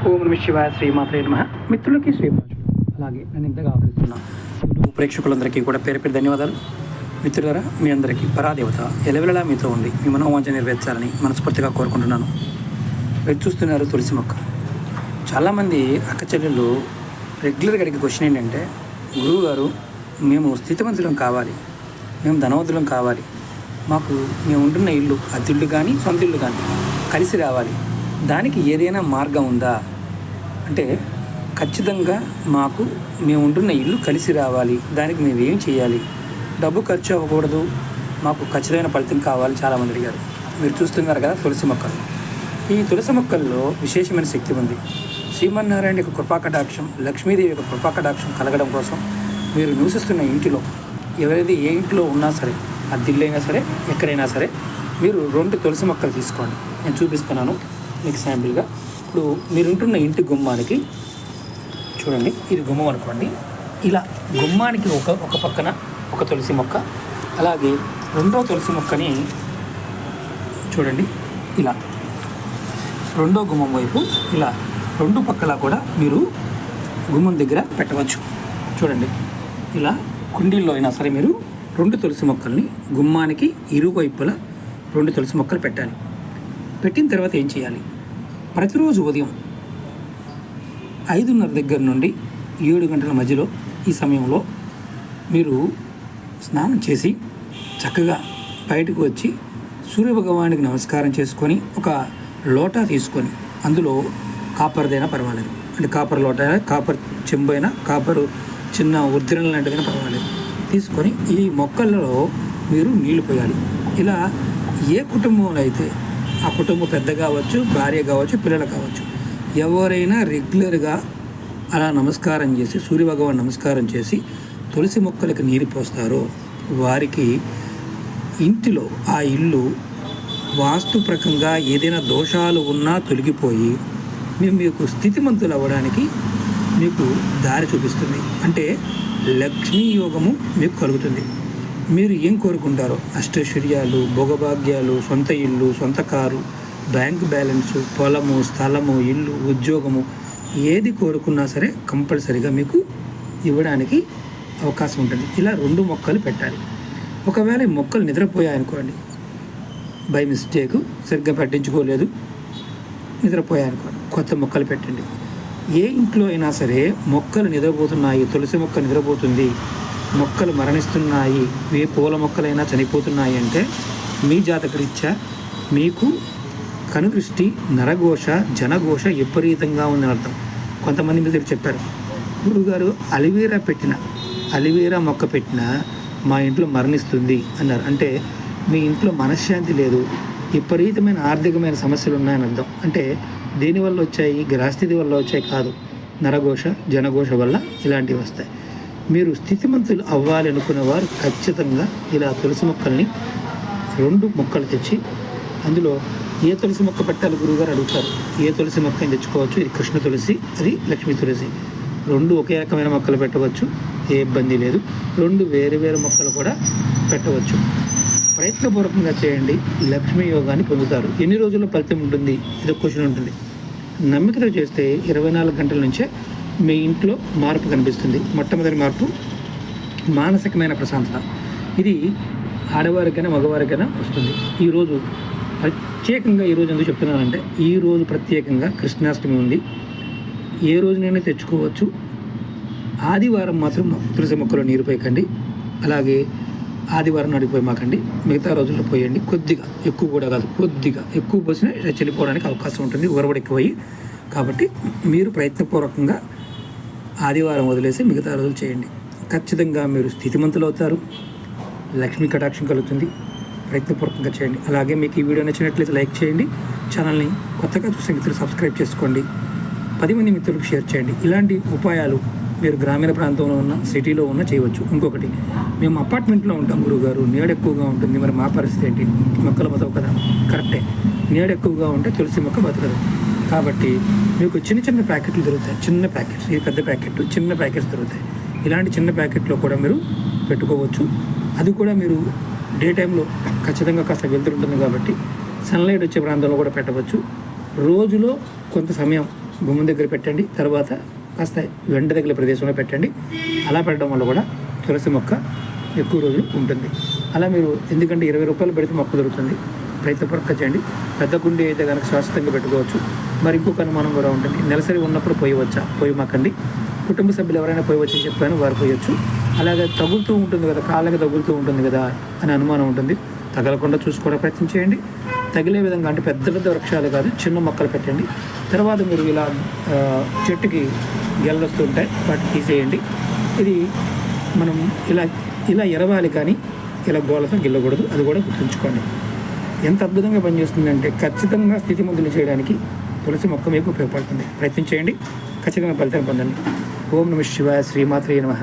ఓం నమ శివాయ శ్రీమాత్రే నమః. మిత్రులకి శ్రీరాజు అలాగే నేను ఇంతగా ఆదరిస్తున్నా యూట్యూబ్ ప్రేక్షకులందరికీ కూడా పేరు పేరు ధన్యవాదాలు. మిత్రులారా, మీ అందరికీ పరాదేవత ఎలవెలలా మీతో ఉండి మీ మనోవాంఛ నెరవేర్చాలని మనస్ఫూర్తిగా కోరుకుంటున్నాను. మీరు చూస్తున్నారు తులసి మొక్క. చాలామంది అక్క చెల్లెళ్ళు రెగ్యులర్గా అడిగే క్వశ్చన్ ఏంటంటే, గురువు గారు మేము స్థితివంతులం కావాలి, మేము ధనవంతులం కావాలి, మాకు మేము ఉంటున్న ఇల్లు అద్దెళ్ళు కానీ సొంత ఇల్లు కానీ కలిసి రావాలి, దానికి ఏదైనా మార్గం ఉందా అంటే, ఖచ్చితంగా మాకు మేము ఉంటున్న ఇల్లు కలిసి రావాలి, దానికి మేము ఏం చేయాలి, డబ్బు ఖర్చు అవ్వకూడదు, మాకు ఖచ్చితమైన ఫలితం కావాలి చాలామంది అడిగారు. మీరు చూస్తున్నారు కదా తులసి మొక్కలు. ఈ తులసి మొక్కల్లో విశేషమైన శక్తి ఉంది. శ్రీమన్నారాయణ యొక్క కృపాకటాక్షం, లక్ష్మీదేవి యొక్క కృపాకటాక్షం కలగడం కోసం మీరు నివసిస్తున్న ఇంటిలో ఎవరైతే ఏ ఇంట్లో ఉన్నా సరే, అద్దిల్లైనా సరే ఎక్కడైనా సరే, మీరు 2 తులసి మొక్కలు తీసుకోండి. నేను చూపిస్తున్నాను మీకు శాంపిల్గా. ఇప్పుడు మీరు ఉంటున్న ఇంటి గుమ్మానికి చూడండి, ఇది గుమ్మం అనుకోండి. ఇలా గుమ్మానికి ఒక పక్కన ఒక తులసి మొక్క, అలాగే రెండో తులసి మొక్కని చూడండి ఇలా రెండో గుమ్మం వైపు ఇలా 2 పక్కల కూడా మీరు గుమ్మం దగ్గర పెట్టవచ్చు. చూడండి, ఇలా కుండీల్లో అయినా సరే మీరు 2 తులసి మొక్కల్ని గుమ్మానికి ఇరువైపులా 2 తులసి మొక్కలు పెట్టాలి. పెట్టిన తర్వాత ఏం చేయాలి, ప్రతిరోజు ఉదయం 5:30 దగ్గర నుండి 7 గంటల మధ్యలో ఈ సమయంలో మీరు స్నానం చేసి చక్కగా బయటకు వచ్చి సూర్యభగవానికి నమస్కారం చేసుకొని ఒక లోటా తీసుకొని, అందులో కాపర్దైనా పర్వాలేదు, అంటే కాపర్ లోటా అయినా, కాపర్ చెంబు అయినా, కాపరు చిన్న ఉద్దిరణ లాంటిదైనా పర్వాలేదు, తీసుకొని ఈ మొక్కలలో మీరు నీళ్లు పోయాలి. ఇలా ఏ కుటుంబంలో అయితే ఆ కుటుంబం పెద్ద కావచ్చు, భార్య కావచ్చు, పిల్లలు కావచ్చు, ఎవరైనా రెగ్యులర్గా అలా నమస్కారం చేసి సూర్యభగవాన్ నమస్కారం చేసి తులసి మొక్కలకి నీరు పోస్తారో వారికి ఇంటిలో ఆ ఇల్లు వాస్తుప్రకంగా ఏదైనా దోషాలు ఉన్నా తొలగిపోయి మీకు స్థితిమంతులు అవ్వడానికి మీకు దారి చూపిస్తుంది. అంటే లక్ష్మీ యోగము మీకు కలుగుతుంది. మీరు ఏం కోరుకుంటారో, అష్టైశ్వర్యాలు, భోగభాగ్యాలు, సొంత ఇల్లు, సొంత కారు, బ్యాంక్ బ్యాలెన్సు, పొలము, స్థలము, ఇల్లు, ఉద్యోగము, ఏది కోరుకున్నా సరే కంపల్సరీగా మీకు ఇవ్వడానికి అవకాశం ఉంటుంది. ఇలా 2 మొక్కలు పెట్టాలి. ఒకవేళ ఈ మొక్కలు నిద్రపోయాయనుకోండి, బై మిస్టేక్ సరిగ్గా పట్టించుకోలేదు, నిద్రపోయాయనుకోండి, కొత్త మొక్కలు పెట్టండి. ఏ ఇంట్లో అయినా సరే మొక్కలు నిద్రపోతున్నాయి, తులసి మొక్క నిద్రపోతుంది, మొక్కలు మరణిస్తున్నాయి, ఏ పూల మొక్కలైనా చనిపోతున్నాయి అంటే మీ జాతకరీత్యా మీకు కనుదృష్టి, నరఘోష, జనఘోష విపరీతంగా ఉందని అర్థం. కొంతమంది మీద చెప్పారు, గురువుగారు అలివేరా మొక్క పెట్టినా మా ఇంట్లో మరణిస్తుంది అన్నారు. అంటే మీ ఇంట్లో మనశ్శాంతి లేదు, విపరీతమైన ఆర్థికమైన సమస్యలు ఉన్నాయని అర్థం. అంటే దేనివల్ల వచ్చాయి, గ్రహస్థితి వల్ల వచ్చాయి కాదు, నరఘోష, జనఘోష వల్ల ఇలాంటివి వస్తాయి. మీరు స్థితిమంతులు అవ్వాలి అనుకున్న వారు ఖచ్చితంగా ఇలా తులసి మొక్కల్ని 2 మొక్కలు తెచ్చి, అందులో ఏ తులసి మొక్క పెట్టాలి గురువుగారు అడుగుతారు. ఏ తులసి మొక్కని తెచ్చుకోవచ్చు. ఇది కృష్ణ తులసి, అది లక్ష్మీ తులసి. 2 ఒకే రకమైన మొక్కలు పెట్టవచ్చు, ఏ ఇబ్బంది లేదు. 2 వేరు వేరు మొక్కలు కూడా పెట్టవచ్చు. ప్రయత్నపూర్వకంగా చేయండి, లక్ష్మీ యోగాన్ని పొందుతారు. ఎన్ని రోజుల్లో ఫలితం ఉంటుంది, ఇదొక క్వశ్చన్ ఉంటుంది. నమ్మికతో చేస్తే 24 గంటల నుంచే మీ ఇంట్లో మార్పు కనిపిస్తుంది. మొట్టమొదటి మార్పు మానసికమైన ప్రశాంతత. ఇది ఆడవారికైనా మగవారికైనా వస్తుంది. ఈరోజు ప్రత్యేకంగా ఈరోజు ఎందుకు చెప్తున్నానంటే, ఈరోజు ప్రత్యేకంగా కృష్ణాష్టమి ఉంది. ఏ రోజునైనా తెచ్చుకోవచ్చు. ఆదివారం మాత్రం తులసి మొక్కలో నీరు పోయకండి, అలాగే ఆదివారం నడిపోయి మాకండి, మిగతా రోజుల్లో పోయండి. కొద్దిగా, ఎక్కువ కూడా కాదు, కొద్దిగా ఎక్కువ పోసినా చనిపోవడానికి అవకాశం ఉంటుంది, ఉరవడి ఎక్కువయ్యి. కాబట్టి మీరు ప్రయత్నపూర్వకంగా ఆదివారం వదిలేసి మిగతా రోజులు చేయండి. ఖచ్చితంగా మీరు స్థితిమంతులు అవుతారు, లక్ష్మీ కటాక్షం కలుగుతుంది. ప్రయత్నపూర్వకంగా చేయండి. అలాగే మీకు ఈ వీడియో నచ్చినట్లయితే లైక్ చేయండి, ఛానల్ని కొత్తగా చూసే మిత్రులు సబ్స్క్రైబ్ చేసుకోండి, 10 మంది మిత్రులకు షేర్ చేయండి. ఇలాంటి ఉపాయాలు మీరు గ్రామీణ ప్రాంతంలో ఉన్న, సిటీలో ఉన్న చేయవచ్చు. ఇంకొకటి, మేము అపార్ట్మెంట్లో ఉంటాం గురువుగారు, నీడ ఎక్కువగా ఉంటుంది, మరి మా పరిస్థితి ఏంటి, మొక్కలు బతవు కదా. కరెక్టే, నీడ ఎక్కువగా ఉంటే తులసి మొక్క బతకదు. కాబట్టి మీకు చిన్న చిన్న ప్యాకెట్లు దొరుకుతాయి, చిన్న ప్యాకెట్స్, ఈ పెద్ద ప్యాకెట్, చిన్న ప్యాకెట్స్ దొరుకుతాయి. ఇలాంటి చిన్న ప్యాకెట్లో కూడా మీరు పెట్టుకోవచ్చు. అది కూడా మీరు డే టైంలో ఖచ్చితంగా కాస్త వెళ్తుంటుంది కాబట్టి సన్లైట్ వచ్చే ప్రాంతంలో కూడా పెట్టవచ్చు. రోజులో కొంత సమయం గుమ్మం దగ్గర పెట్టండి. తర్వాత కాస్త వెంట దగ్గర ప్రదేశంలో పెట్టండి. అలా పెట్టడం వల్ల కూడా తులసి మొక్క ఎక్కువ రోజులు ఉంటుంది. అలా మీరు ఎందుకంటే 20 రూపాయలు పెడితే మొక్క దొరుకుతుంది. ప్రయత్నపూర్వకంగా చేయండి. పెద్ద కుండీ అయితే కనుక శాశ్వతంగా పెట్టుకోవచ్చు. మరి ఇంకొక అనుమానం కూడా ఉంటుంది, నెలసరి ఉన్నప్పుడు పోయవచ్చా? పోయమాకండి. కుటుంబ సభ్యులు ఎవరైనా పోయవచ్చని చెప్పాను, వారు పోయొచ్చు. అలాగే తగులుతూ ఉంటుంది కదా, కాళ్ళకి తగులుతూ ఉంటుంది కదా అని అనుమానం ఉంటుంది. తగలకుండా చూసుకోవడం ప్రయత్నం చేయండి. తగిలే విధంగా అంటే పెద్ద పెద్ద వృక్షాలు కాదు, చిన్న మొక్కలు పెట్టండి. తర్వాత మీరు ఇలా చెట్టుకి గెలలు వస్తూ ఉంటాయి, వాటిని తీసేయండి. ఇది మనం ఇలా ఎరవాలి, కానీ ఇలా గోళ్ళతో గిల్లకూడదు. అది కూడా గుర్తుంచుకోండి. ఎంత అద్భుతంగా పనిచేస్తుందంటే ఖచ్చితంగా స్థితిమంతులు చేయడానికి తులసి మొక్క మీకు ఉపయోగపడుతుంది. ప్రయత్నం చేయండి, ఖచ్చితంగా ఫలితాన్ని పొందండి. ఓం నమః శివాయ. శ్రీమాత్రే నమః.